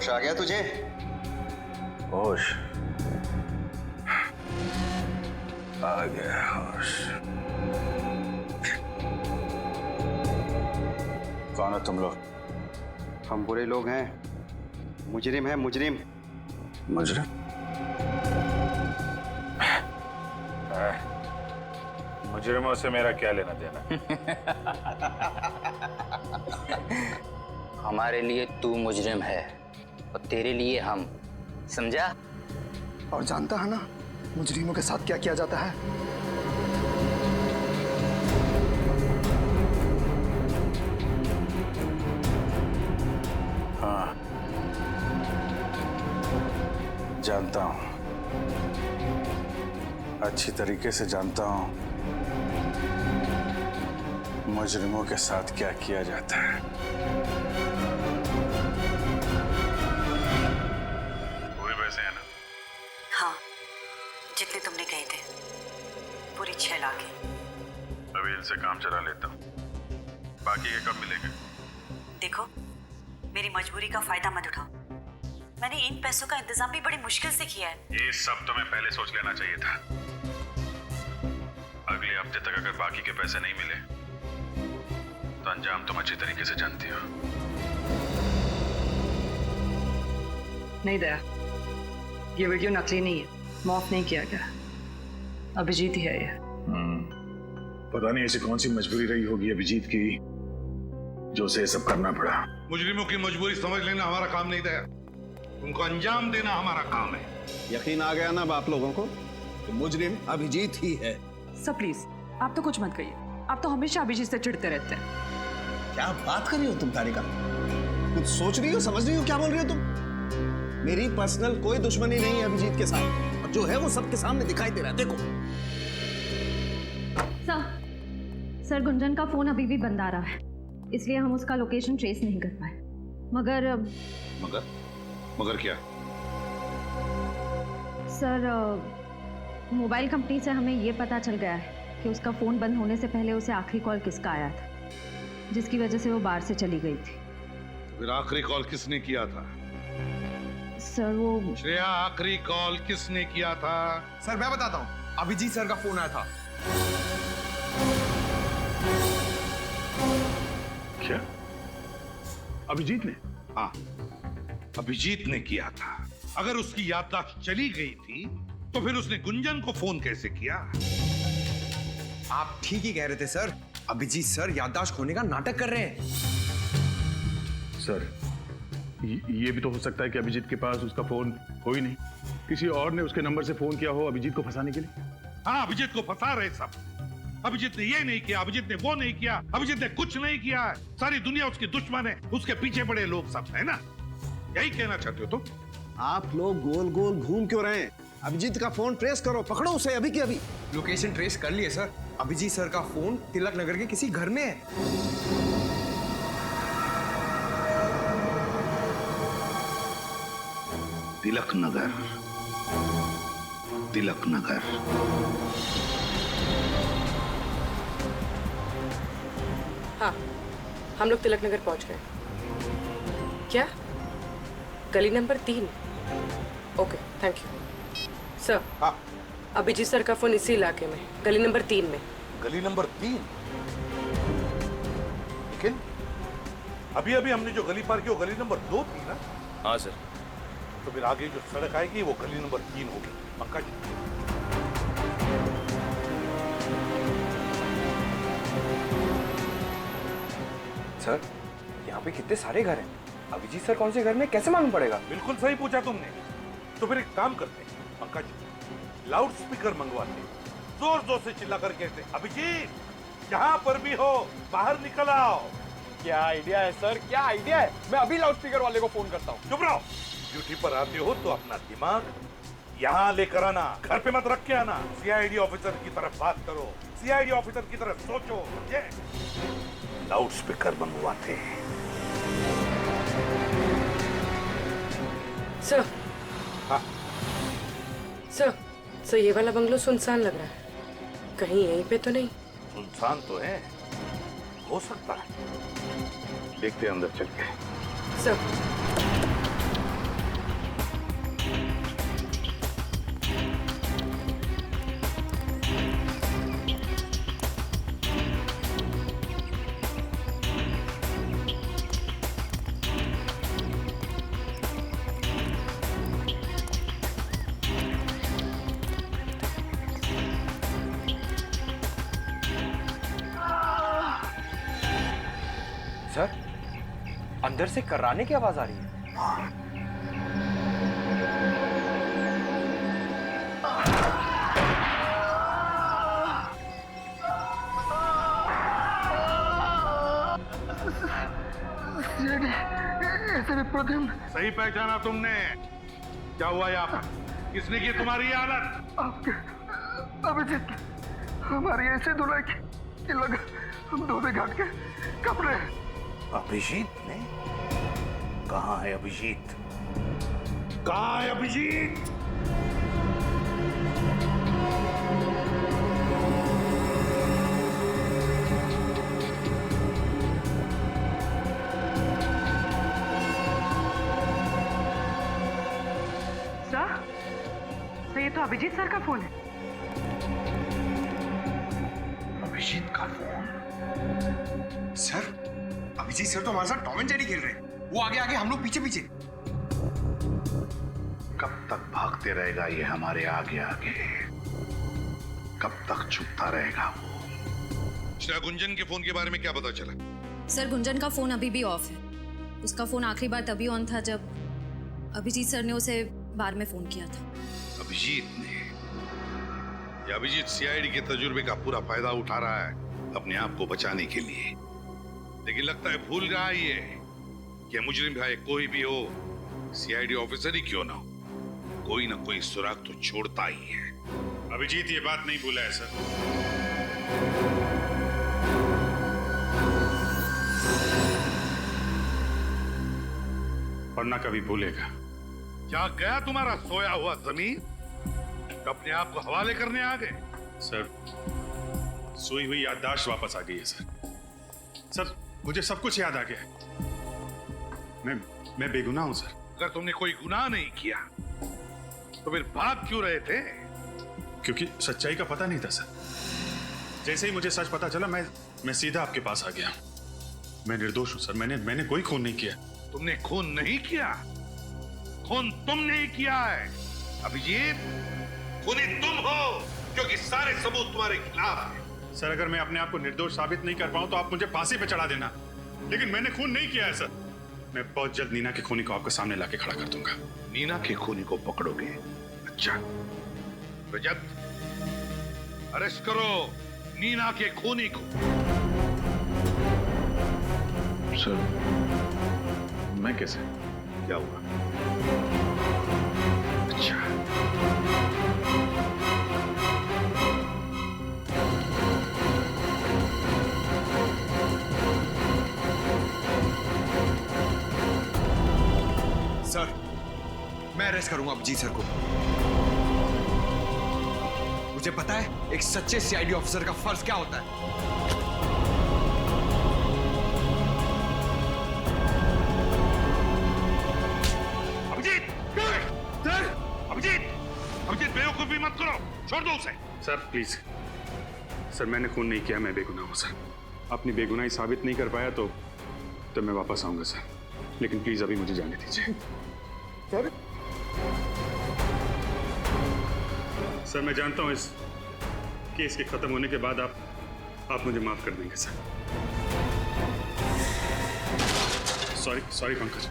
होश आ गया तुझे? होश आ गया, होश। कौन हो तुम लोग? हम बुरे लोग हैं, मुजरिम हैं, मुजरिम। मुजरिम? मुजरिमों से मेरा क्या लेना देना? हमारे लिए तू मुजरिम है और तेरे लिए हम, समझा? और जानता है ना मुजरिमों के साथ क्या किया जाता है? हाँ, जानता हूं, अच्छी तरीके से जानता हूं मुजरिमों के साथ क्या किया जाता है। पूरे पैसे हैं ना? हाँ, जितने तुमने कहे थे, पूरी 6 लाख है। अभी इनसे काम चला लेता हूँ, बाकी के कब मिलेंगे? देखो, मेरी मजबूरी का फायदा मत उठाओ। मैंने इन पैसों का इंतजाम भी बड़ी मुश्किल से किया है। ये सब तुम्हें पहले सोच लेना चाहिए था। अगले हफ्ते तक अगर बाकी के पैसे नहीं मिले तो अंजाम तुम अच्छी तरीके से जानती हो। नहीं दया, ये वीडियो नकली नहीं है, मॉफ नहीं किया गया। अभिजीत ही है ये। पता नहीं ऐसी कौन सी मजबूरी रही होगी अभिजीत की जो उसे ये सब करना पड़ा। मुजरिमों की मजबूरी समझ लेना हमारा काम नहीं दया, उनको अंजाम देना हमारा काम है। यकीन आ गया ना अब आप लोगों को कि मुजरिम अभिजीत ही है। सर प्लीज, आप तो कुछ मत कहिए। आप तो हमेशा अभिजीत से चिढ़ते रहते हैं। क्या बात कर रही हो तुम तारिका? कुछ सोच रही हो, समझ रही हो क्या बोल रही हो तुम? मेरी पर्सनल कोई दुश्मनी नहीं है अभिजीत के साथ, और जो है वो सबके सामने दिखाई दे रहा है। देखो सर गुंजन का फोन अभी भी बंद आ रहा है, इसलिए हम उसका लोकेशन ट्रेस नहीं कर पाए। मगर क्या? सर मोबाइल कंपनी से हमें ये पता चल गया है कि उसका फोन बंद होने से पहले उसे आखिरी कॉल किसका आया था, जिसकी वजह से वो बाहर से चली गई थी। फिर आखिरी कॉल किसने किया था? सर वो श्रेया, आखिरी कॉल किसने किया था? सर मैं बताता हूँ, अभिजीत सर का फोन आया था। क्या? अभिजीत ने? हाँ, अभिजीत ने किया था। अगर उसकी याददाश्त चली गई थी तो फिर उसने गुंजन को फोन कैसे किया? आप ठीक ही कह रहे थे सर, अभिजीत सर याददाश्त खोने का नाटक कर रहे हैं। सर, ये भी तो हो सकता है कि अभिजीत के पास उसका फोन हो ही नहीं, किसी और ने उसके नंबर से फोन किया हो अभिजीत को फंसाने के लिए। हाँ, अभिजीत को फंसा रहे सब। अभिजीत ने ये नहीं किया, अभिजीत ने वो नहीं किया, अभिजीत ने कुछ नहीं किया है। सारी दुनिया उसकी दुश्मन है, उसके पीछे पड़े लोग सब, है ना? यही कहना चाहते हो तुम? आप लोग गोल गोल घूम क्यों रहे हैं? अभिजीत का फोन ट्रेस करो, पकड़ो उसे अभी के अभी। लोकेशन ट्रेस कर लिए सर, अभिजीत सर का फोन तिलक नगर के किसी घर में है। तिलक नगर, तिलक नगर। हाँ, हम लोग तिलक नगर पहुंच गए। क्या? गली number 3? Okay, thank you sir. हाँ, अभिजीत सर का फोन इसी इलाके में, गली नंबर 3 में। गली नंबर 3? लेकिन अभी अभी हमने जो गली पार की वो गली नंबर 2 थी ना? हाँ सर। तो फिर आगे जो सड़क आएगी वो गली नंबर 3 होगी, पक्का जी? सर यहाँ पे कितने सारे घर हैं, अभिजीत सर कौन से घर में कैसे मालूम पड़ेगा? बिल्कुल सही पूछा तुमने। तो फिर एक काम करते हैं पंकज, लाउड स्पीकर मंगवाते हैं, जोर जोर से चिल्ला कर कहते हैं, अभिजीत जहां पर भी हो बाहर निकल आओ। क्या आइडिया है सर, क्या आइडिया है। मैं अभी लाउड स्पीकर वाले को फोन करता हूँ। चुप रहो। ड्यूटी पर आते हो तो अपना दिमाग यहाँ लेकर आना, घर पे मत रख के आना। सीआईडी ऑफिसर की तरफ बात करो, सीआईडी ऑफिसर की तरफ सोचो, समझे? लाउड स्पीकर मंगवाते हैं। सर। हाँ। सर ये वाला बंगलो सुनसान लग रहा है, कहीं यहीं पे तो नहीं? सुनसान तो है, हो सकता है। देखते हैं अंदर चल के। सर। सर, अंदर से कर्राने की आवाज आ रही है। सही पहचाना तुमने? क्या हुआ यहाँ पर? किसने की तुम्हारी ये हालत? अभिजीत, हमारी ऐसे धुलाई की लगा हम धोबे घाट के कपड़े। अभिजीत ने? कहाँ है अभिजीत? कहाँ है अभिजीत? सर, ये तो अभिजीत सर का फोन है। अभिजीत का फोन? सर, अभिजीत सर तो हमारे साथ टॉम एंड जेरी खेल रहे हैं। वो आगे आगे, हम लोग पीछे पीछे। कब तक भागते रहेगा ये हमारे आगे आगे? कब तक छुपता रहेगा वो? श्रेया, गुंजन के फोन के बारे में क्या पता चला? सर, गुंजन का फोन अभी भी ऑफ है। उसका फोन आखिरी बार तभी ऑन था जब अभिजीत सर ने उसे बार में फोन किया था। अभिजीत ने? या अभिजीत सीआईडी के तजुर्बे का पूरा फायदा उठा रहा है अपने आप को बचाने के लिए? लेकिन लगता है भूल रहा है ये कि मुजरिम भाई कोई भी हो, सीआईडी ऑफिसर ही क्यों ना हो, कोई ना कोई सुराग तो छोड़ता ही है। अभिजीत ये बात नहीं भूला है सर। और ना कभी भूलेगा। क्या गया तुम्हारा सोया हुआ जमीन? अपने आप को हवाले करने आ गए? सर, सोई हुई याददाश्त वापस आ गई है सर। सर, मुझे सब कुछ याद आ गया है। मैं बेगुनाह हूं सर। अगर तुमने कोई गुनाह नहीं किया तो फिर भाग क्यों रहे थे? क्योंकि सच्चाई का पता नहीं था सर। जैसे ही मुझे सच पता चला मैं सीधा आपके पास आ गया। मैं निर्दोष हूं सर। मैंने कोई खून नहीं किया। तुमने खून नहीं किया? खून तुमने ही किया है अभिजीत। खूनी तुम हो, क्योंकि सारे सबूत तुम्हारे खिलाफ हैं। सर, अगर मैं अपने आप को निर्दोष साबित नहीं कर पाऊं तो आप मुझे फांसी पे चढ़ा देना, लेकिन मैंने खून नहीं किया है सर। मैं बहुत जल्द नीना के खूनी को आपके सामने लाके खड़ा कर दूंगा। नीना के खूनी को पकड़ोगे? अच्छा, रजत, अरेस्ट करो नीना के खूनी को। सर, मैं कैसे? क्या हुआ? अच्छा, सर, मैं अरेस्ट करूंगा अभिजीत सर को। मुझे पता है एक सच्चे सीआईडी ऑफिसर का फर्ज क्या होता है। अभिजीत, बेवकूफी मत करो, छोड़ दो उसे। सर प्लीज, सर मैंने खून नहीं किया, मैं बेगुनाह हूं सर। अपनी बेगुनाही साबित नहीं कर पाया तो मैं वापस आऊंगा सर, लेकिन प्लीज अभी मुझे जाने दीजिए। सर, मैं जानता हूं इस केस के खत्म होने के बाद आप मुझे माफ कर देंगे सर। सॉरी पंकज।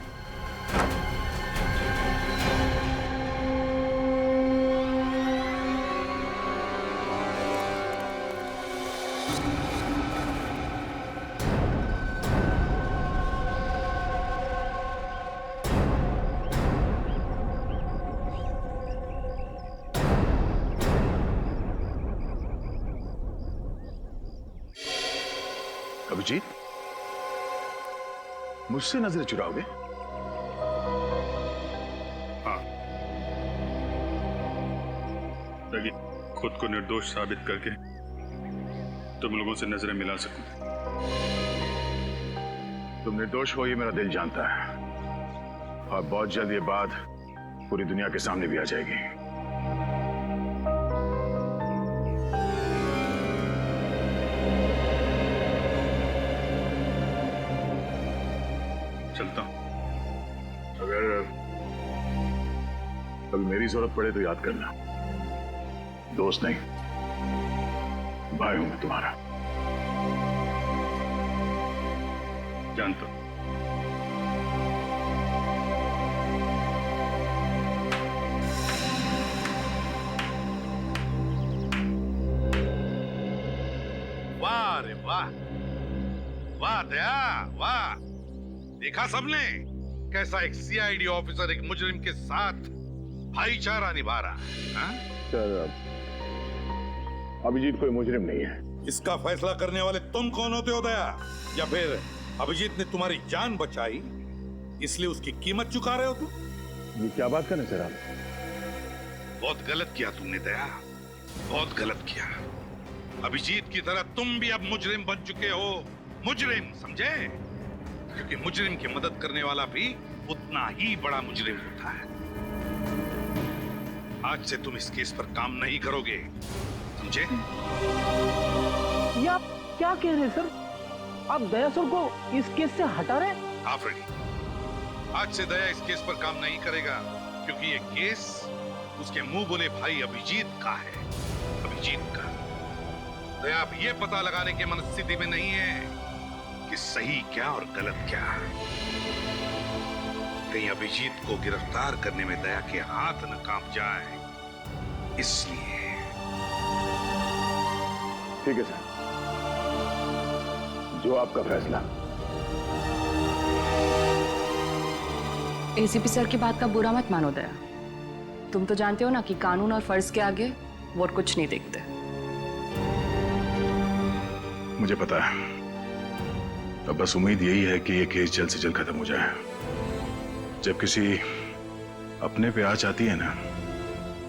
अभिजीत, मुझसे नजर चुराओगे? हाँ, ताकि खुद को निर्दोष साबित करके तुम लोगों से नजरें मिला सकूं। तुम निर्दोष हो ये मेरा दिल जानता है, और बहुत जल्द ये बात पूरी दुनिया के सामने भी आ जाएगी। चलता हूं। अगर कभी मेरी जरूरत पड़े तो याद करना। दोस्त नहीं, भाई हूं मैं तुम्हारा। जानता हूं। वाह रे वाह, वाह दया वाह। देखा सबने कैसा एक सीआईडी ऑफिसर एक मुजरिम के साथ भाईचारा निभा रहा है। हाँ? सर, अभिजीत कोई मुजरिम नहीं है। इसका फैसला करने वाले तुम कौन होते हो दया? या फिर अभिजीत ने तुम्हारी जान बचाई इसलिए उसकी कीमत चुका रहे हो तुम? ये क्या बात कर रहे हैं सर आप? बहुत गलत किया तुमने दया, बहुत गलत किया। अभिजीत की तरह तुम भी अब मुजरिम बन चुके हो। मुजरिम, समझे? क्योंकि मुजरिम की मदद करने वाला भी उतना ही बड़ा मुजरिम होता है। आज से तुम इस केस पर काम नहीं करोगे, समझे? ये आप क्या कह रहे हैं सर? आप दया सर को इस केस से हटा रहे हैं? आफरीदी, आज से दया इस केस पर काम नहीं करेगा क्योंकि ये केस उसके मुंह बोले भाई अभिजीत का है। अभिजीत का। दया आप ये पता लगाने की मनस्थिति में नहीं है कि सही क्या और गलत क्या। कहीं अभिजीत को गिरफ्तार करने में दया के हाथ न कांप जाए, इसलिए। ठीक है सर, जो आपका फैसला। एसीपी सर की बात का बुरा मत मानो दया। तुम तो जानते हो ना कि कानून और फर्ज के आगे वो कुछ नहीं देखते। मुझे पता है। अब बस उम्मीद यही है कि ये केस जल्द से जल्द खत्म हो जाए। जब किसी अपने पे आँच आती है ना,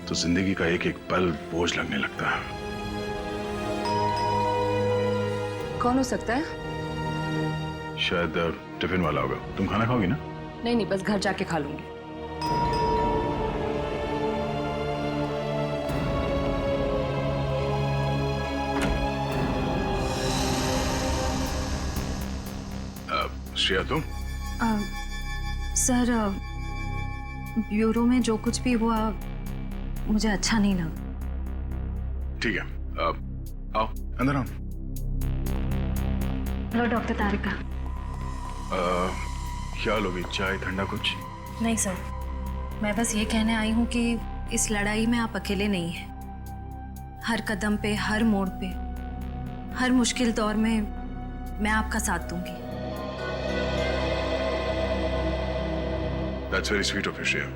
तो जिंदगी का एक एक पल बोझ लगने लगता है। कौन हो सकता है? शायद टिफिन वाला होगा। तुम खाना खाओगी ना? नहीं नहीं, बस घर जाके खा लूंगी। श्रेया तुम? सर, ब्यूरो में जो कुछ भी हुआ मुझे अच्छा नहीं लगा। ठीक है, आओ अंदर आओ। हेलो डॉक्टर तारिका। क्या लोगी? चाय, ठंडा कुछ? नहीं सर, मैं बस ये कहने आई हूँ कि इस लड़ाई में आप अकेले नहीं हैं। हर कदम पे, हर मोड़ पे, हर मुश्किल दौर में मैं आपका साथ दूंगी। That's very sweet of you, Shreya.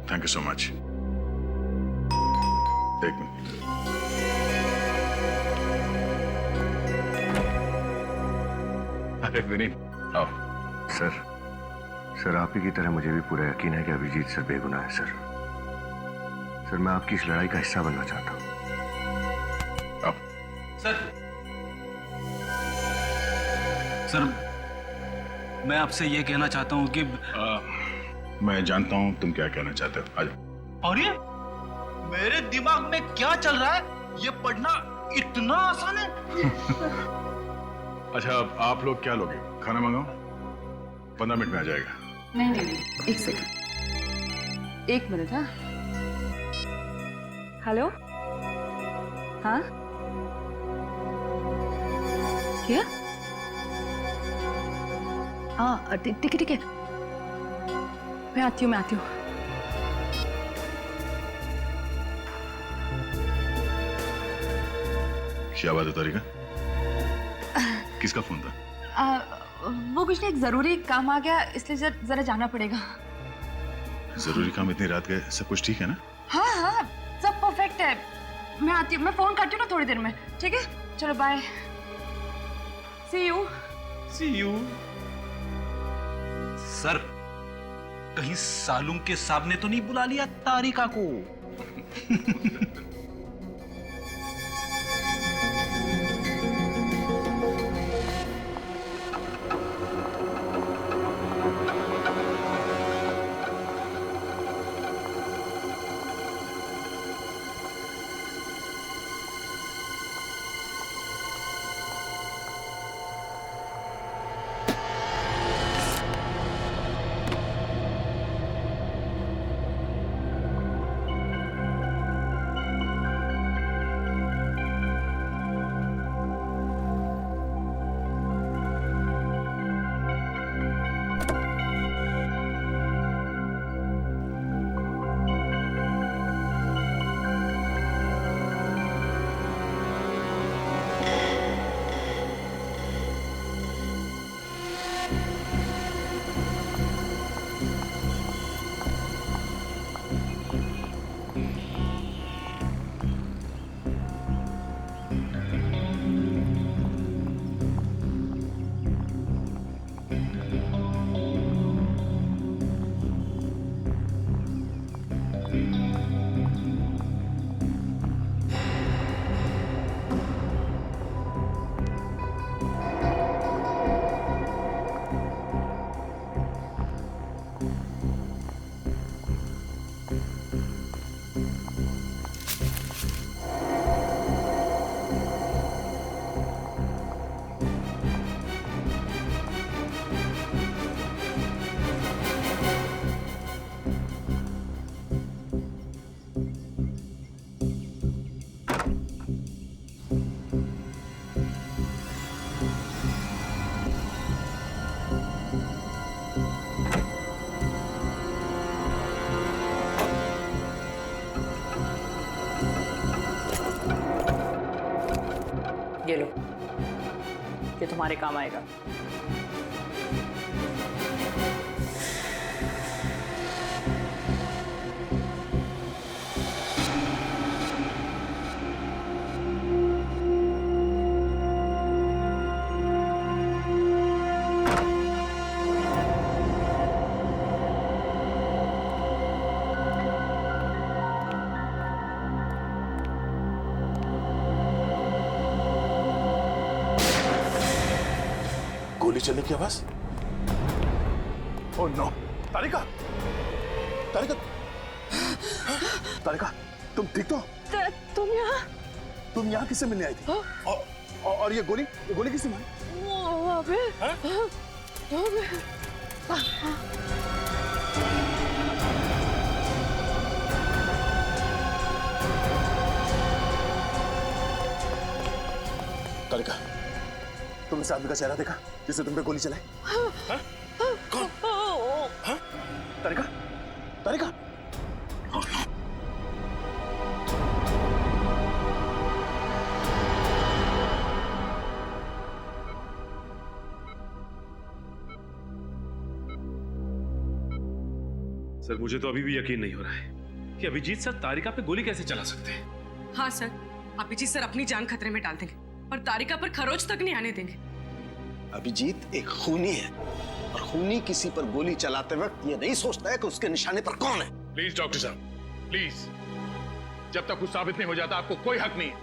Thank you so much. एक मिनट। अरे विनीत, आओ। सर आप ही की तरह मुझे भी पूरा यकीन है कि अभिजीत सर बेगुनाह है सर। सर मैं आपकी इस लड़ाई का हिस्सा बनना चाहता हूँ। आओ। सर मैं आपसे ये कहना चाहता हूँ कि मैं जानता हूँ तुम क्या कहना चाहते हो। आ जाओ। और ये मेरे दिमाग में क्या चल रहा है, ये पढ़ना इतना आसान है? अच्छा, अब आप लोग क्या लोगे? खाना मंगाओ, 15 मिनट में आ जाएगा। नहीं नहीं नहीं, एक सेकंड, एक मिनट। हाँ हेलो, हाँ क्या? हाँ ठीक है ठीक है, मैं आती हूँ। क्या बात है तारिका? किसका फोन था? वो कुछ नहीं, एक जरूरी काम आ गया इसलिए जरा जाना पड़ेगा। जरूरी काम? इतनी रात गए? सब कुछ ठीक है ना? हाँ सब परफेक्ट है। मैं आती हूँ, मैं फोन करती हूँ ना थोड़ी देर में। ठीक है, चलो बाय, सी यू। सर कहीं सालूम के साहब ने तो नहीं बुला लिया तारिका को? हमारे काम आएगा। गोली चलने की आवाज। ओह नो, तारिका, तारिका, तारिका, तुम ठीक तो? तुम यहाँ किससे मिलने आई थी? और ये गोली किसने मारी? तारिका, तुमने इस आदमी का चेहरा देखा जिसने तुम पे गोली चलाई? कौन? हाँ? तारिका, तारिका। सर मुझे तो अभी भी यकीन नहीं हो रहा है कि अभिजीत सर तारिका पे गोली कैसे चला सकते हैं। हाँ सर, अभिजीत सर अपनी जान खतरे में डाल देंगे और तारिका पर खरोच तक नहीं आने देंगे। अभिजीत एक खूनी है और खूनी किसी पर गोली चलाते वक्त ये नहीं सोचता है कि उसके निशाने पर कौन है। प्लीज डॉक्टर साहब, प्लीज, जब तक कुछ साबित नहीं हो जाता आपको कोई हक नहीं है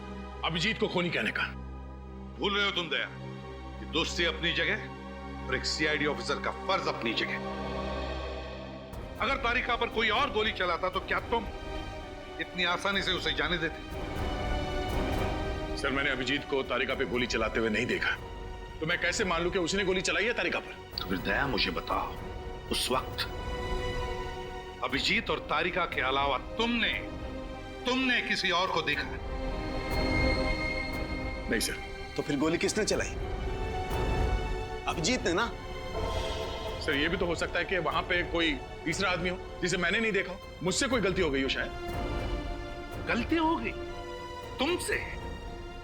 अभिजीत को खूनी कहने का। भूल रहे हो तुम दया कि दोस्ती अपनी जगह और एक सीआईडी ऑफिसर का फर्ज अपनी जगह। अगर तारिका पर कोई और गोली चलाता तो क्या तुम इतनी आसानी से उसे जाने देते? सर मैंने अभिजीत को तारिका पे गोली चलाते हुए नहीं देखा, तो मैं कैसे मान लूं कि उसने गोली चलाई है तारिका पर? तो फिर दया मुझे बताओ, उस वक्त अभिजीत और तारिका के अलावा तुमने किसी और को देखा? नहीं सर। तो फिर गोली किसने चलाई? अभिजीत ने ना। सर ये भी तो हो सकता है कि वहां पे कोई तीसरा आदमी हो जिसे मैंने नहीं देखा, मुझसे कोई गलती हो गई हो शायद। गलती हो गई तुमसे?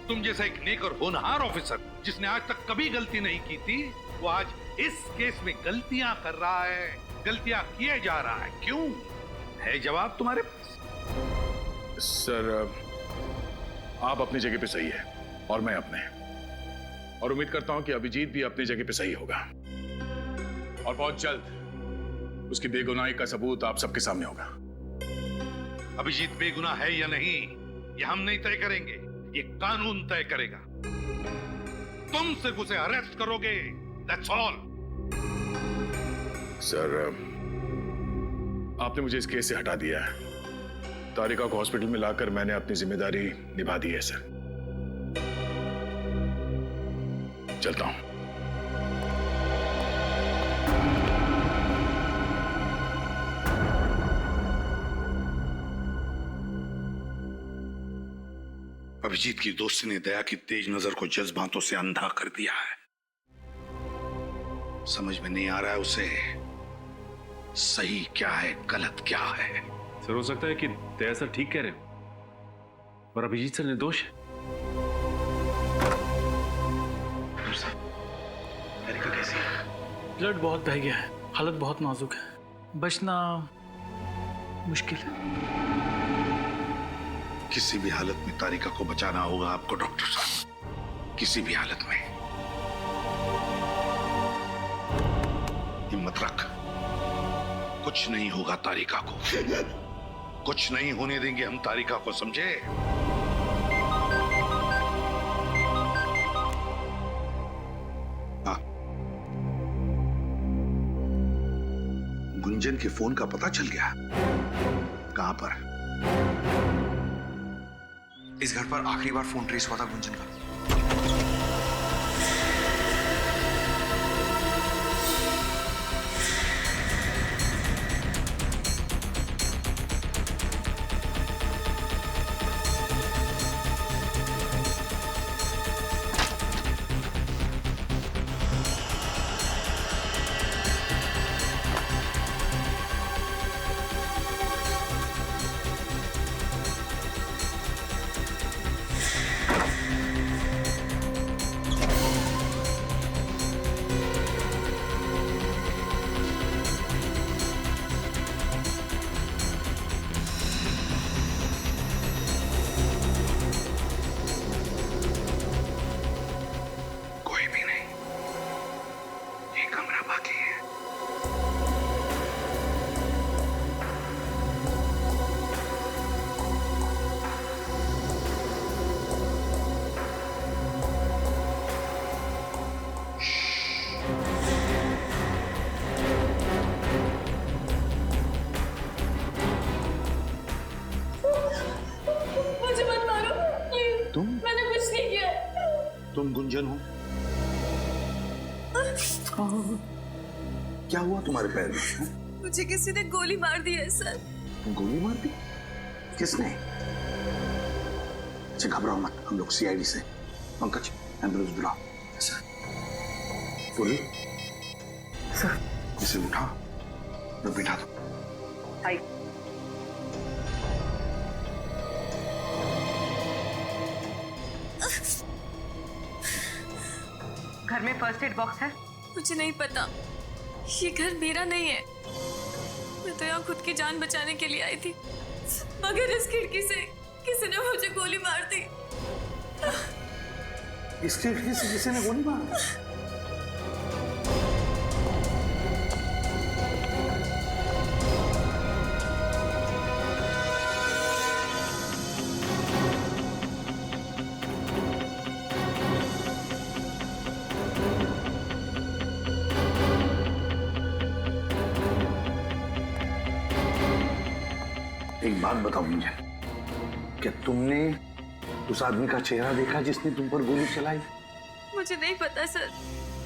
तुम जैसा एक नेक और होनहार ऑफिसर जिसने आज तक कभी गलती नहीं की थी, वो आज इस केस में गलतियां कर रहा है, गलतियां किए जा रहा है। क्यों? है जवाब तुम्हारे पास? सर आप अपनी जगह पे सही है और मैं अपने, और उम्मीद करता हूं कि अभिजीत भी अपनी जगह पे सही होगा और बहुत जल्द उसकी बेगुनाही का सबूत आप सबके सामने होगा। अभिजीत बेगुनाह है या नहीं ये हम नहीं तय करेंगे, ये कानून तय करेगा। तुम सिर्फ उसे अरेस्ट करोगे, दैट्स ऑल। सर आपने मुझे इस केस से हटा दिया है। तारिका को हॉस्पिटल में लाकर मैंने अपनी जिम्मेदारी निभा दी है सर। चलता हूं। अभिजीत की दोस्ती ने दया की तेज नजर को जज्बातों से अंधा कर दिया है। समझ में नहीं आ रहा है उसे सही क्या है, गलत क्या है। सर हो सकता है कि दया सर ठीक कह रहे हो और अभिजीत सर निर्दोष है। तारिका कैसी है? ब्लड बहुत बह गया है, हालत बहुत नाजुक है, बचना मुश्किल है। किसी भी हालत में तारिका को बचाना होगा आपको डॉक्टर साहब, किसी भी हालत में। हिम्मत रख, कुछ नहीं होगा तारिका को, कुछ नहीं होने देंगे हम तारिका को, समझे? हाँ, गुंजन के फोन का पता चल गया? कहां पर? इस घर पर आखिरी बार फोन ट्रेस हुआ था गुंजन का। गुंजन हूं। क्या हुआ तुम्हारे पैर में? मुझे किसी ने गोली मार दी है सर। गोली मार दी? किसने? अच्छा घबराओ मत, हम लोग सीआईडी से। पंकज एम्बुलेंस बुलाओ। सर बोलिए। सर इसे उठाओ, तो बिठा दो। घर में फर्स्ट एड बॉक्स है? मुझे नहीं पता, ये घर मेरा नहीं है। मैं तो यहाँ खुद की जान बचाने के लिए आई थी, मगर इस खिड़की से किसी ने मुझे गोली मार दी। इस खिड़की से किसी ने गोली मारा? एक बात बताओ मुझे, क्या तुमने उस आदमी का चेहरा देखा जिसने तुम पर गोली चलाई? मुझे नहीं पता सर,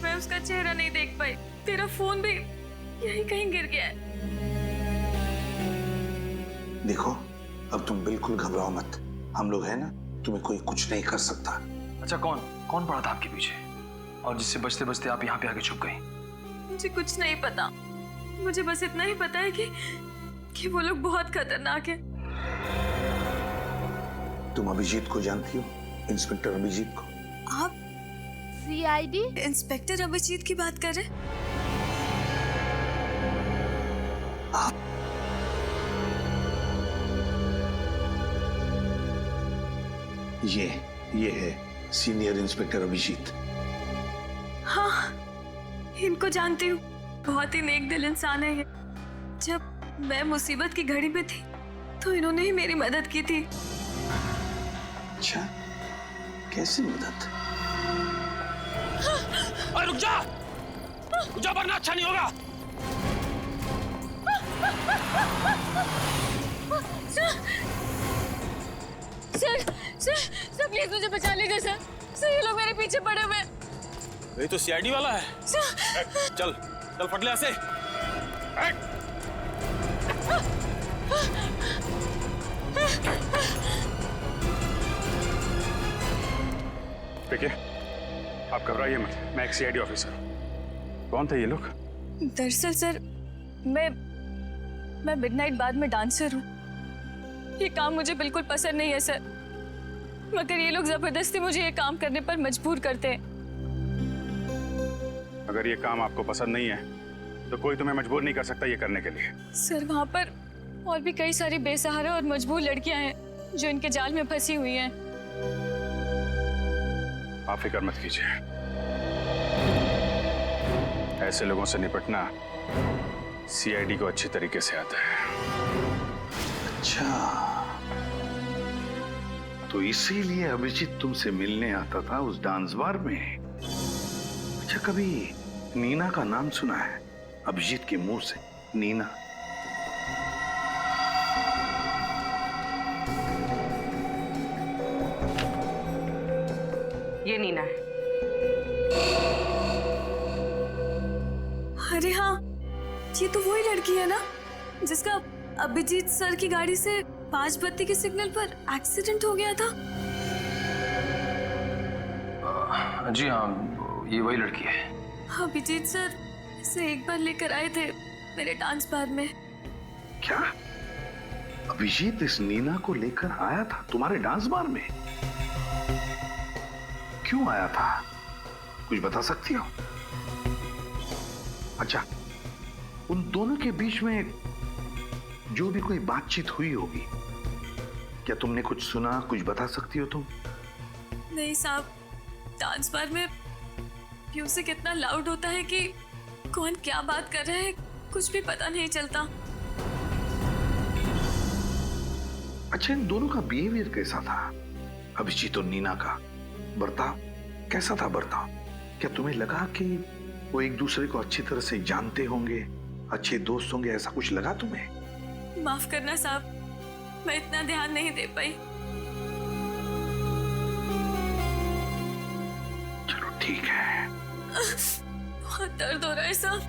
मैं उसका चेहरा नहीं देख पाई। तेरा फोन भी यहीं कहीं गिर गया है। देखो अब तुम बिल्कुल घबराओ मत, हम लोग हैं ना, तुम्हें कोई कुछ नहीं कर सकता। अच्छा कौन पड़ा था आपके पीछे और जिससे बचते बचते आप यहाँ पे आके छुप गई? मुझे कुछ नहीं पता, मुझे बस इतना ही पता है कि वो लोग बहुत खतरनाक है। तुम अभिजीत को जानती हो? इंस्पेक्टर अभिजीत को? आप सीआईडी इंस्पेक्टर अभिजीत की बात कर रहे हैं? ये है सीनियर इंस्पेक्टर अभिजीत। हाँ, इनको जानती हूँ, बहुत ही नेक दिल इंसान है ये। जब मैं मुसीबत की घड़ी में थी तो इन्होंने ही मेरी मदद की थी। अच्छा, कैसी मदद? और रुक जा वरना अच्छा नहीं होगा। सर प्लीज मुझे बचा लीजिए सर। सर ये लोग मेरे पीछे पड़े हुए हैं। ये तो सीआईडी वाला है। चल फट ले ऐसे। देखिए आप घबराइए मत, मैं एक सीआईडी ऑफिसर हूं। कौन थे ये लोग? दरअसल सर मैं मिडनाइट बार में डांसर हूँ। ये काम मुझे बिल्कुल पसंद नहीं है सर, मगर ये लोग जबरदस्ती मुझे ये काम करने पर मजबूर करते हैं। अगर ये काम आपको पसंद नहीं है तो कोई तुम्हें मजबूर नहीं कर सकता ये करने के लिए। सर वहाँ पर और भी कई सारी बेसहारा और मजबूर लड़कियां हैं जो इनके जाल में फंसी हुई हैं। आप फिक्र मत कीजिए, ऐसे लोगों से निपटना सीआईडी को अच्छी तरीके से आता है। अच्छा, तो इसीलिए अभिजीत तुमसे मिलने आता था उस डांस बार में। अच्छा, कभी नीना का नाम सुना है? अभिजीत के मुंह से नीना। ये नीना है। अरे हाँ, ये तो वही लड़की है ना जिसका अभिजीत सर की गाड़ी से 5 बत्ती के सिग्नल पर एक्सीडेंट हो गया था। जी हाँ, ये वही लड़की है। अभिजीत सर इसे एक बार लेकर आए थे मेरे डांस बार में। क्या अभिजीत इस नीना को लेकर आया था तुम्हारे डांस बार में? क्यों आया था, कुछ बता सकती हो? अच्छा, उन दोनों के बीच में जो भी कोई बातचीत हुई होगी, क्या तुमने कुछ सुना, कुछ बता सकती हो तुम? नहीं साहब, डांस बार में म्यूजिक इतना लाउड होता है कि कौन क्या बात कर रहा है कुछ भी पता नहीं चलता। अच्छा, इन दोनों का बिहेवियर कैसा था? अभिजीत और नीना का बर्ताव कैसा था? बर्ताव क्या तुम्हें लगा कि वो एक दूसरे को अच्छी तरह से जानते होंगे, अच्छे दोस्त होंगे, ऐसा कुछ लगा तुम्हें? माफ करना साहब, मैं इतना ध्यान नहीं दे पाई। ठीक है। बहुत दर्द हो रहा है साहब।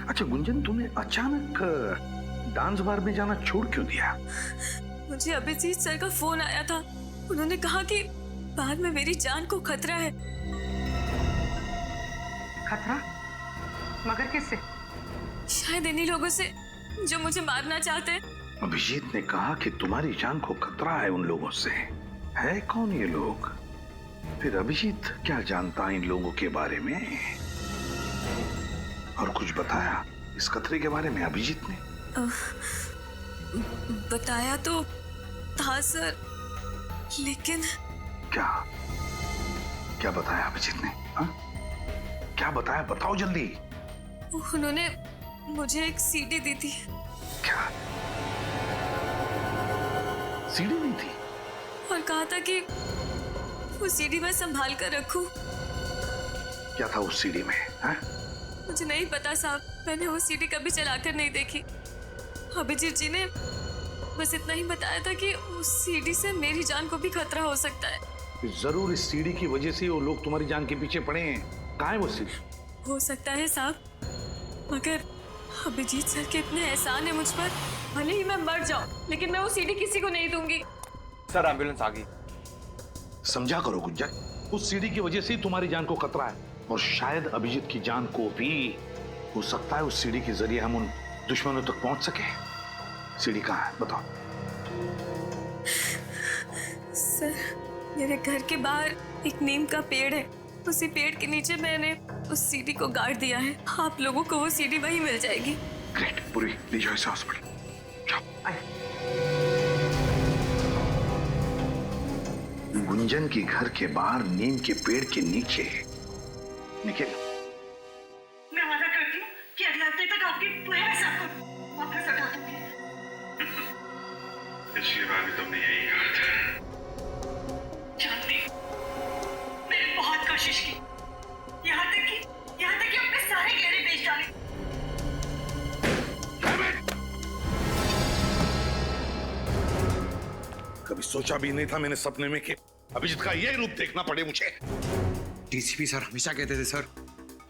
अच्छा गुंजन, तूने अचानक डांस बार में जाना छोड़ क्यों दिया? मुझे अभिजीत सर का फोन आया था। उन्होंने कहा कि बाद में मेरी जान को खतरा है। खतरा? मगर किससे? शायद इन्हीं लोगों से जो मुझे मारना चाहते हैं। अभिजीत ने कहा कि तुम्हारी जान को खतरा है उन लोगों से। है कौन ये लोग? फिर अभिजीत क्या जानता है इन लोगों के बारे में? और कुछ बताया इस खतरे के बारे में अभिजीत ने? बताया तो था सर, लेकिन क्या क्या बताया अभिजीत ने? हा? क्या बताया, बताओ जल्दी। उन्होंने मुझे एक सीडी दी थी। क्या सीडी दी थी? और कहा था कि वो सीडी मैं संभाल कर रखूं। क्या था उस सीडी में? हा? मुझे नहीं पता साहब, मैंने वो सीडी कभी चलाकर नहीं देखी। अभिजीत जी ने बस इतना ही बताया था कि उस सीडी से मेरी जान को भी खतरा हो सकता है। जरूर इस सीडी की वजह से वो लोग तुम्हारी जान के पीछे पड़े हैं। कहाँ है वो सीडी? हो सकता है साहब, मगर अभिजीत सर के इतने एहसान है मुझ पर, भले ही मैं मर जाऊं लेकिन मैं वो सीडी किसी को नहीं दूंगी। सर एम्बुलेंस आ गई। समझा करो गुंजन, उस सीडी की वजह से ही तुम्हारी जान को खतरा है। और शायद अभिजीत की जान को भी हो सकता है उस सीडी के जरिए हम उन दुश्मनों तक पहुंच सके। सीडी कहाँ है बताओ? सर मेरे घर के बाहर एक नीम का पेड़ है, उसी पेड़ के नीचे मैंने उस सीडी को गाड़ दिया है। आप लोगों को वो सीडी वहीं मिल जाएगी। ग्रेट, पूरी ले जाओ इसे हॉस्पिटल। जाओ। गुंजन के घर के बाहर नीम के पेड़ के नीचे निकल। मैं वादा करती हूँ कि अगले हफ्ते तक आपकी पूरे साथ को वापस लौटा दूंगी। पिछली बार भी तुमने यही कहा था। जानती हूँ, मैंने बहुत कोशिश की, यहाँ तक कि अपने सारे गहरे बेच डाले। कभी सोचा भी नहीं था मैंने सपने में कि अभिजीत का ये रूप देखना पड़े मुझे। डीसीपी सर हमेशा कहते थे सर,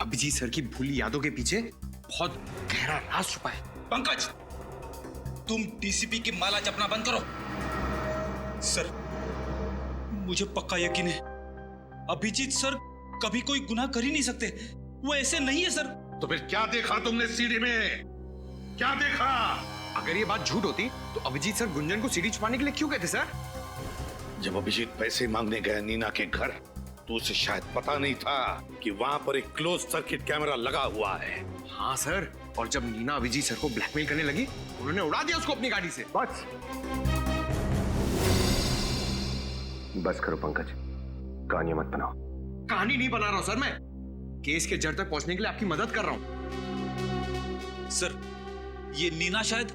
अभिजीत सर की भूली यादों के पीछे बहुत गहरा राज छुपा है। पंकज, तुम डीसीपी की माला जपना बंद करो। सर मुझे पक्का यकीन है अभिजीत सर कभी कोई गुनाह कर ही नहीं सकते। वो ऐसे नहीं है सर। तो फिर क्या देखा तुमने सीडी में? क्या देखा? अगर ये बात झूठ होती तो अभिजीत सर गुंजन को सीडी छुपाने के लिए क्यों कहते सर? जब अभिजीत पैसे मांगने गया नीना के घर तो उसे शायद पता नहीं था कि वहां पर एक क्लोज सर्किट कैमरा लगा हुआ है। हाँ सर, और जब नीना अभिजीत सर को ब्लैकमेल करने लगी उन्होंने उड़ा दिया उसको अपनी गाड़ी से। बस करो पंकज, कहानी मत बनाओ। कहानी नहीं बना रहा हूं सर, मैं केस के जड़ तक पहुंचने के लिए आपकी मदद कर रहा हूं। सर ये नीना शायद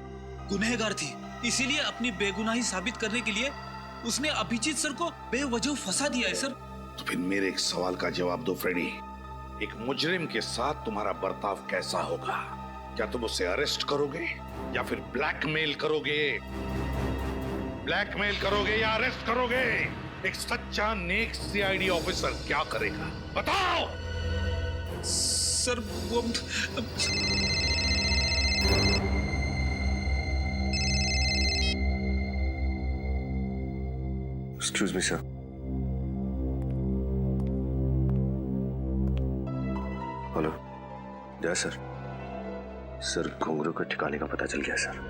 गुनहगार थी, इसीलिए अपनी बेगुनाही साबित करने के लिए उसने अभिजीत सर को बेवजह फंसा दिया है सर। तो फिर मेरे एक सवाल का जवाब दो फ्रेडी, एक मुजरिम के साथ तुम्हारा बर्ताव कैसा होगा? क्या तुम उसे अरेस्ट करोगे या फिर ब्लैकमेल करोगे? ब्लैकमेल करोगे या अरेस्ट करोगे? एक सच्चा नेक सीआईडी ऑफिसर क्या करेगा बताओ? सर वो एक्सक्यूज मी सर। हेलो जय सर। सर घुंघरू के ठिकाने का पता चल गया सर।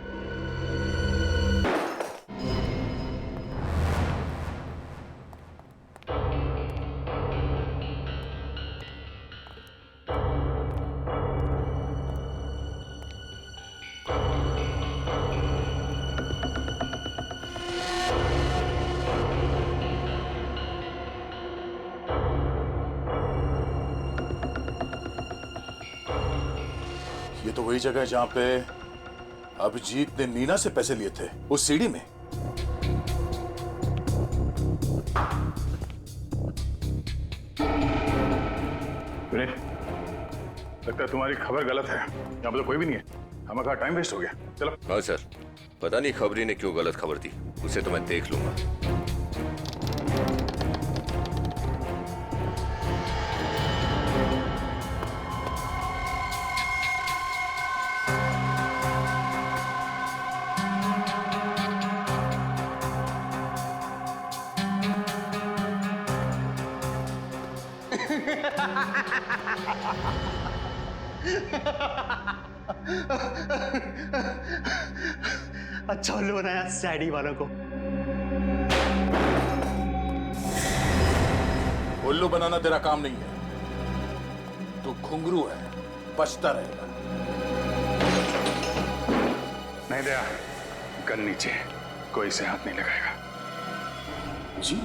ये तो वही जगह है जहां पे अभिजीत ने नीना से पैसे लिए थे, उस सीडी में। विनय, लगता है तुम्हारी खबर गलत है। यहाँ पे तो कोई भी नहीं है, हमारा टाइम वेस्ट हो गया। चलो। हाँ सर। पता नहीं खबरी ने क्यों गलत खबर दी, उसे तो मैं देख लूंगा। अच्छा उल्लू बनाया सैडी वालों को। उल्लू बनाना तेरा काम नहीं है, तू घुंघरू है, बचता रहेगा। नहीं दया, गन नीचे, कोई से हाथ नहीं लगाएगा। जी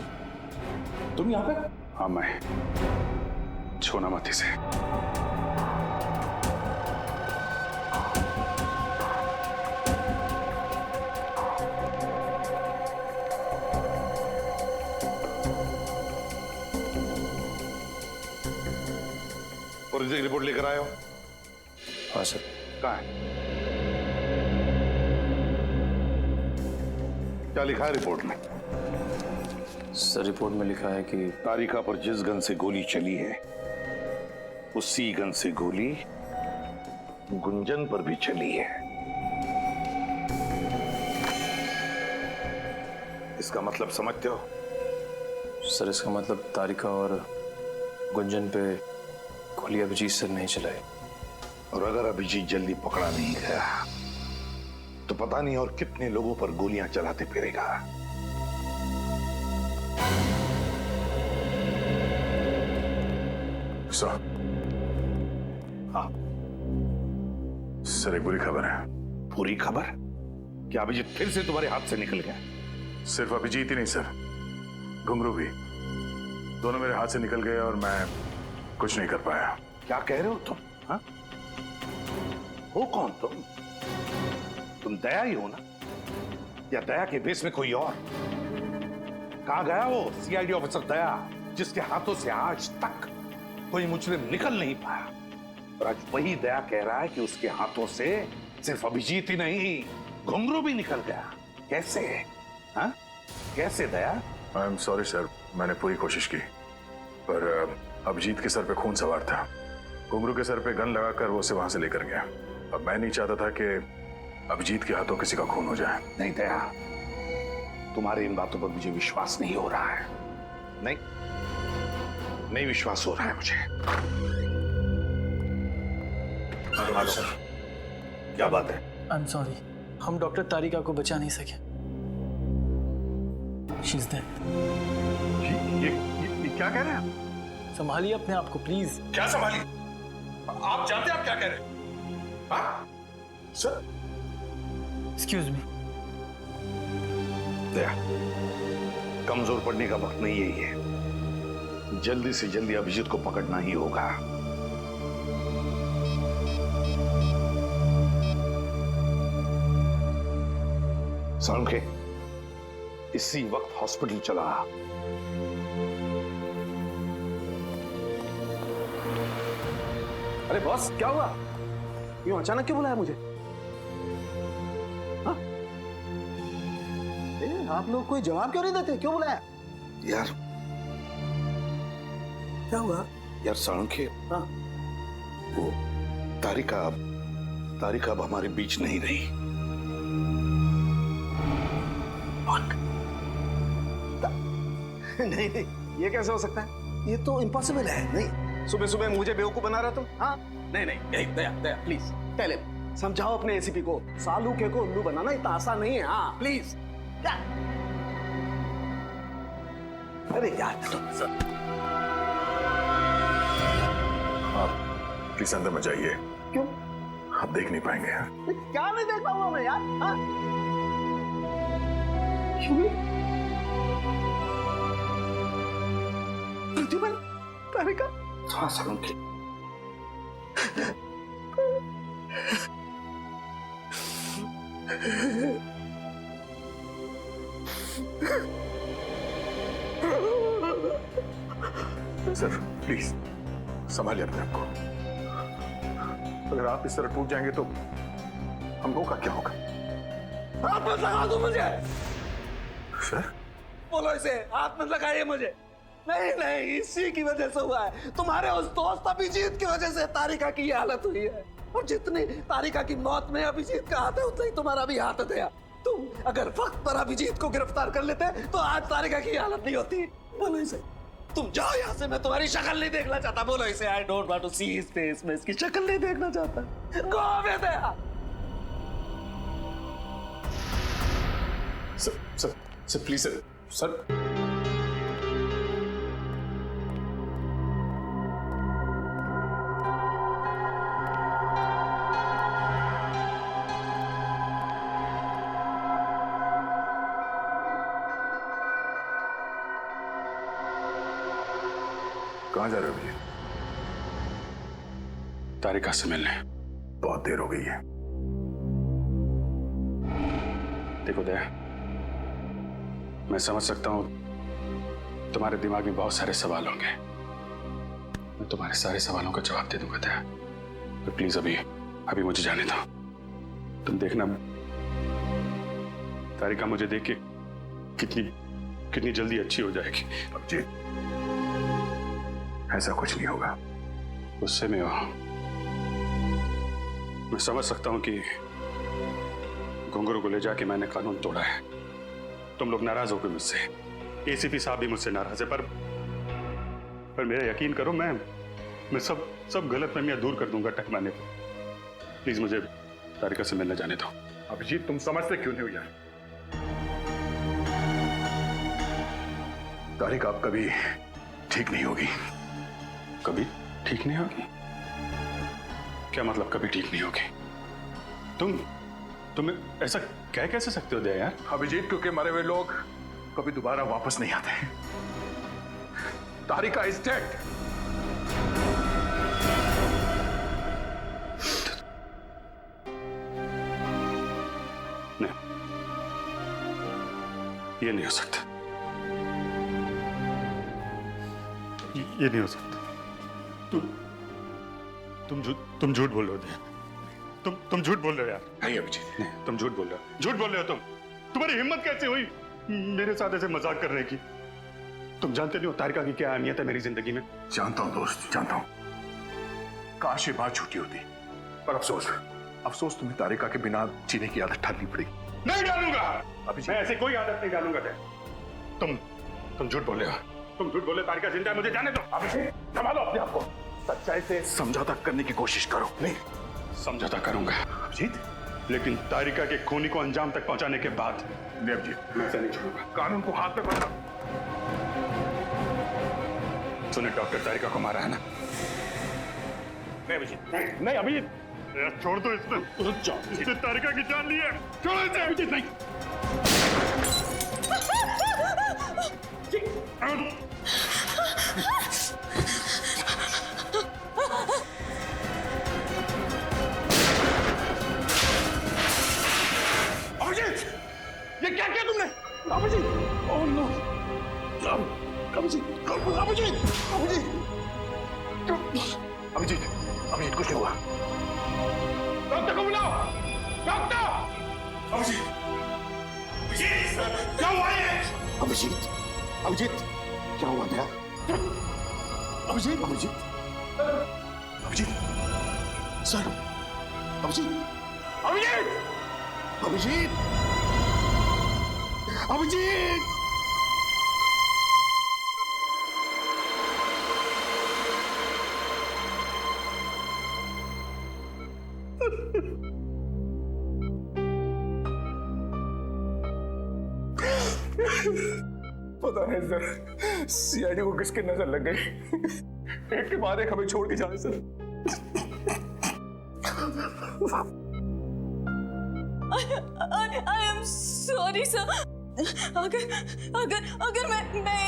तुम यहाँ पे? हाँ मैं, छूना मत इसे। फोरेंसिक रिपोर्ट लेकर आए हो? हाँ सर। कहाँ है? क्या लिखा है रिपोर्ट में? सर रिपोर्ट में लिखा है कि तारिका पर जिस गन से गोली चली है उसी गन से गोली गुंजन पर भी चली है। इसका मतलब समझते हो? सर इसका मतलब तारिका और गुंजन पे गोली अभिजीत सर नहीं चलाई। और अगर अभिजीत जल्दी पकड़ा नहीं गया तो पता नहीं और कितने लोगों पर गोलियां चलाते फिरेगा। सर, हाँ सर एक बुरी खबर है। पूरी खबर? क्या अभिजीत फिर से तुम्हारे हाथ से निकल गया? सिर्फ अभिजीत ही नहीं सर, घुंघरू भी, दोनों मेरे हाथ से निकल गए और मैं कुछ नहीं कर पाया। क्या कह रहे हो तुम? हाँ? हो कौन तुम? तुम दया ही हो ना? या दया के बेस में कोई और? कहां गया वो सीआईडी ऑफिसर दया जिसके हाथों से आज तक कोई मुजरिम निकल नहीं पाया? और आज वही दया कह रहा है कि उसके हाथों से सिर्फ अभिजीत ही नहीं, घुंघरू भी निकल गया। कैसे? हाँ? कैसे दया? आई एम सॉरी सर, मैंने पूरी कोशिश की, पर अभिजीत के सर पे खून सवार था। घुंघरू के सर पे गन लगाकर वो उसे वहां से लेकर गया। अब मैं नहीं चाहता था कि अभिजीत के हाथों किसी का खून हो जाए। नहीं दया, तुम्हारी इन बातों पर मुझे विश्वास नहीं हो रहा है। नहीं विश्वास हो रहा है मुझे। हेलो सर, क्या बात है? आई एम सॉरी, हम डॉक्टर तारिका को बचा नहीं सके। She is dead. ये क्या कह रहे हैं? संभालिए अपने आप को प्लीज। क्या संभालिए? आप जानते हैं आप क्या कह रहे हैं? हाँ? Sir excuse me. दया, कमजोर पड़ने का वक्त नहीं यही है। जल्दी से जल्दी अभिजीत को पकड़ना ही होगा। सालुंखे, इसी वक्त हॉस्पिटल चला। अरे बॉस क्या हुआ? यूं अचानक क्यों बुलाया मुझे? हाँ? आप लोग कोई जवाब क्यों नहीं देते? क्यों बुलाया? यार क्या हुआ? यार सालुंखे, हाँ? वो तारिका अब हमारे बीच नहीं रही। नहीं नहीं, ये कैसे हो सकता है? ये तो इम्पॉसिबल है। नहीं, सुबह सुबह मुझे बेवकूफ बना रहा तुम? हाँ? नहीं नहीं, दया दया प्लीज टेल हिम, समझाओ अपने एसीपी को, सालूके को उल्लू बनाना इतना आसान नहीं है। हाँ प्लीज। अरे यार आप प्लीज अंदर मत जाइए। क्यों? आप देख नहीं पाएंगे। क्या नहीं देख पाऊंगा मैं यार? हाँ? क्यों? प्रतिबल तारिका? हाँ सालुंखे, सर प्लीज संभालिए अपने आप को। अगर आप इस तरह टूट जाएंगे तो हम लोगों का क्या होगा? हाथ मत लगा दो मुझे। सर बोलो इसे, हाथ मत लगाइए मुझे। नहीं नहीं, इसी की वजह से हुआ है। तुम्हारे उस दोस्त अभिजीत की वजह से तारिका की ये हालत हुई है। और जितनी तारिका की मौत में अभिजीत का हाथ है, उतना ही तुम्हारा भी हाथ है। तुम अगर वक्त पर अभिजीत को गिरफ्तार कर लेते तो आज तारिका की हालत नहीं होती। बोलो इसे, तुम जाओ यहाँ से। मैं तुम्हारी शक्ल नहीं देखना चाहता। बोलो इसे, I don't want to see his face. मैं इसकी शक्ल नहीं देखना चाहता। Go away there. Sir please sir. कहाँ जा रहे हो भैया? तारिका से मिलने। बहुत देर हो गई है। देखो दया, मैं समझ सकता हूं तुम्हारे दिमाग में बहुत सारे सवाल होंगे। मैं तुम्हारे सारे सवालों का जवाब दे दूंगा दया, पर प्लीज अभी मुझे जाने दो। तुम देखना तारिका मुझे देख के कितनी जल्दी अच्छी हो जाएगी। जी, ऐसा कुछ नहीं होगा। गुस्से में हो, मैं समझ सकता हूं कि घुंघरू को ले जाके मैंने कानून तोड़ा है। तुम लोग नाराज हो गए मुझसे, एसीपी साहब भी मुझसे नाराज है, पर मेरा यकीन करो, मैं सब गलतफहमियां दूर कर दूंगा टकमाने पर। प्लीज मुझे तारिका से मिलने जाने दो। अभिजीत, तुम समझते क्यों नहीं हो यार? तारिका अब कभी ठीक नहीं होगी। कभी ठीक नहीं होगी? क्या मतलब कभी ठीक नहीं होगी? तुम ऐसा कह कैसे सकते हो दया यार? अभिजीत, क्योंकि मरे हुए लोग कभी दोबारा वापस नहीं आते। तारिका इज डेड। नहीं, ये नहीं हो सकता। ये नहीं हो सकता। तुम झूठ बोल रहे हो। तुम झूठ बोल रहे हो यार। नहीं अभिजीत, नहीं, तुम झूठ बोल रहे हो। झूठ बोल रहे हो तुम। तुम्हारी हिम्मत कैसे हुई मेरे साथ ऐसे मजाक करने की? तुम जानते नहीं हो तारिका की क्या अहमियत है मेरी जिंदगी में। जानता हूं दोस्त, जानता हूं। काश ये बात झूठी होती, पर अफसोस तुम्हें तारिका के बिना जीने की आदत डालनी पड़ेगी। नहीं डालूंगा मैं ऐसी कोई आदत नहीं डालूंगा। तुम झूठ बोल रहे हो। तुम झूठ बोले तारिका जिंदा है, मुझे जाने दो। अभिजीत, संभालो अपने आप को। सच्चाई से समझौता करने की कोशिश करो। नहीं, समझौता करूंगा अभिजीत, लेकिन तारिका के खूनी को अंजाम तक पहुंचाने के बाद। नहीं अभिजीत, मैं ऐसा नहीं छोड़ूंगा। कानून को हाथ में पकड़ो। तूने डॉक्टर तारिका को मारा है ना? नहीं अभिजीत, नहीं अभिजीत, छोड़ दो इसने तारिका की जान ली है। छोड़ इसे अभिजीत। नहीं अभिजीत, ये क्या किया तुमने? अभिजीत, ओह नो, अभिजीत, कुछ नहीं हुआ। डॉक्टर को बुलाओ, डॉक्टर। अभिजीत, क्या हुआ है? अभिजीत, क्या हुआ था? अभिजीत, सर, अभिजीत। पता नहीं सर, सीआईडी को किसकी नजर लग गई। एक के बाद एक हमें छोड़ के जाए sir. I am sorry sir. अगर मैं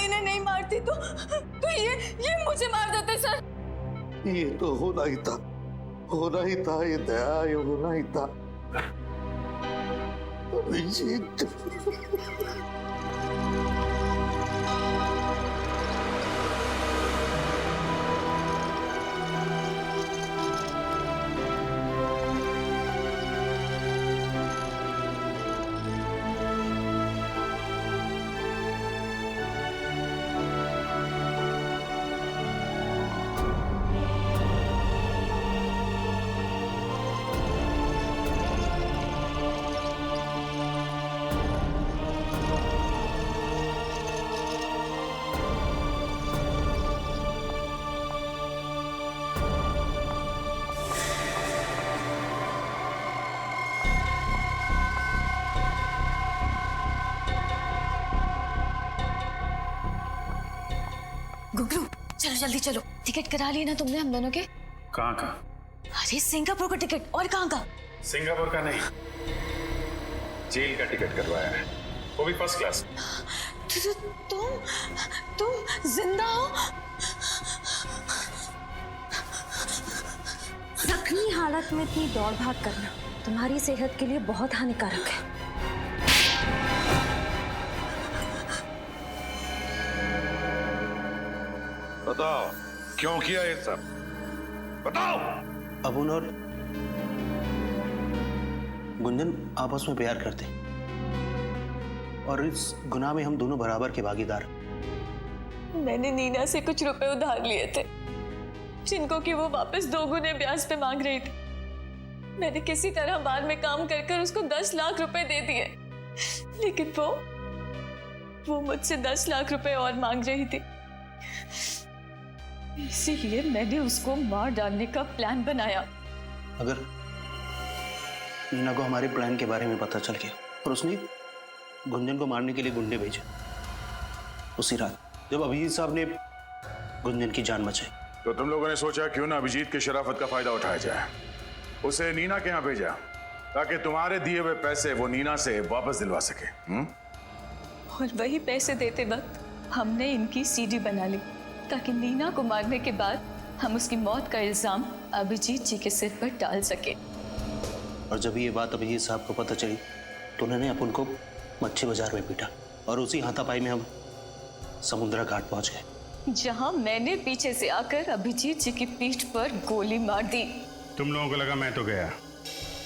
इन्हें नहीं मारती तो ये मुझे मार देते सर। ये तो होना ही था, ये दया, ये होना ही था। अभिजीत, गुगलू चलो जल्दी चलो, टिकट करा ली ना तुमने हम दोनों के? कहाँ का? अरे सिंगापुर का टिकट, और कहाँ का? सिंगापुर का नहीं, जेल का टिकट करवाया है, वो भी फर्स्ट क्लास। तुम जिंदा हो? जख्मी हालत में इतनी दौड़ भाग करना तुम्हारी सेहत के लिए बहुत हानिकारक है। बताओ क्यों किया ये सब, बताओ। अबुन और गुंजन आपस में प्यार करते और इस गुनाह में हम दोनों बराबर के भागीदार। मैंने नीना से कुछ रुपए उधार लिए थे जिनको कि वो वापस 2 गुने ब्याज पे मांग रही थी। मैंने किसी तरह बार में काम कर कर उसको 10 लाख रुपए दे दिए, लेकिन वो मुझसे 10 लाख रुपए और मांग रही थी। इसीलिए मैंने उसको मार डालने का प्लान बनाया। अगर नीना को हमारे प्लान के बारे में पता चल गया और उसने गुंजन को मारने के लिए गुंडे भेजे, उसी रात जब अभिजीत साहब ने गुंजन की जान बचाई, तो तुम लोगों ने सोचा क्यों ना अभिजीत की शराफत का फायदा उठाया जाए, उसे नीना के यहाँ भेजा ताकि तुम्हारे दिए हुए पैसे वो नीना से वापस दिलवा सके। और वही पैसे देते वक्त हमने इनकी सीडी बना ली ताकि नीना को मारने के बाद हम उसकी मौत का इल्जाम अभिजीत जी के सिर पर डाल सके। और जब ये बात अभिजीत साहब को पता चली तो उन्होंने अपन को मच्छी बाजार में पीटा और उसी हाथापाई में हम समुद्रा घाट पहुंच गए, जहां मैंने पीछे से आकर अभिजीत जी की पीठ पर गोली मार दी। तुम लोगों को लगा मैं तो गया,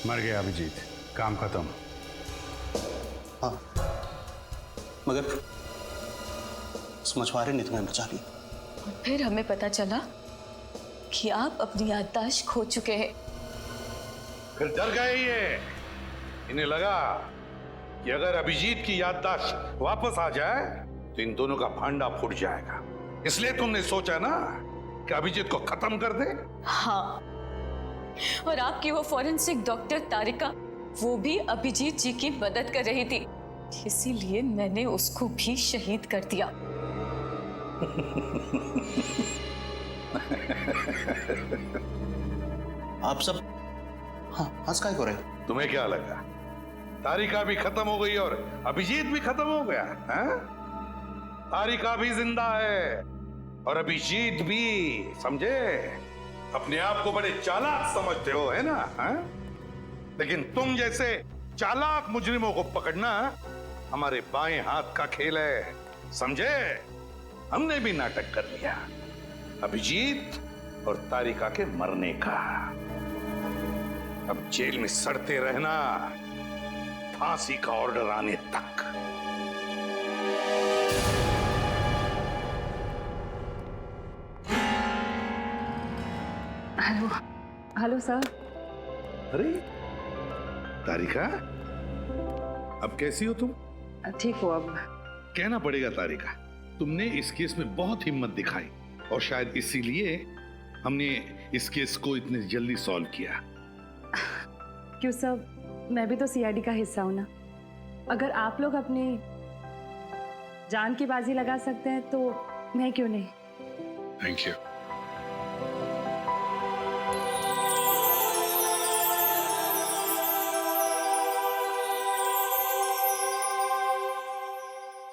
मर गया अभिजीत, काम खत्म। हाँ, मगर उस मछुआरे ने तुम्हें बचा लिया। और फिर हमें पता चला कि आप अपनी याददाश्त खो चुके हैं। फिर डर गए ये, इन्हें लगा कि अगर अभिजीत की याददाश्त वापस आ जाए तो इन दोनों का भांडा फूट जाएगा, इसलिए तुमने सोचा ना कि अभिजीत को खत्म कर दे। हाँ, और आपकी वो फॉरेंसिक डॉक्टर तारिका, वो भी अभिजीत जी की मदद कर रही थी, इसीलिए मैंने उसको भी शहीद कर दिया। आप सब हंस काय को रहे? तुम्हें क्या लगा तारिका भी खत्म हो गई और अभिजीत भी खत्म हो गया है? तारिका भी जिंदा है और अभिजीत भी, समझे? अपने आप को बड़े चालाक समझते हो, है ना? है? लेकिन तुम जैसे चालाक मुजरिमों को पकड़ना हमारे बाएं हाथ का खेल है, समझे? हमने भी नाटक कर लिया अभिजीत और तारिका के मरने का। अब जेल में सड़ते रहना फांसी का ऑर्डर आने तक। Hello hello sir. अरे तारिका, अब कैसी हो तुम? ठीक हो अब? कहना पड़ेगा तारिका, तुमने इस केस में बहुत हिम्मत दिखाई और शायद इसीलिए हमने इस केस को इतनी जल्दी सॉल्व किया। क्यों सर, मैं भी तो सीआईडी का हिस्सा हूं ना। अगर आप लोग अपनी जान की बाजी लगा सकते हैं तो मैं क्यों नहीं। Thank you.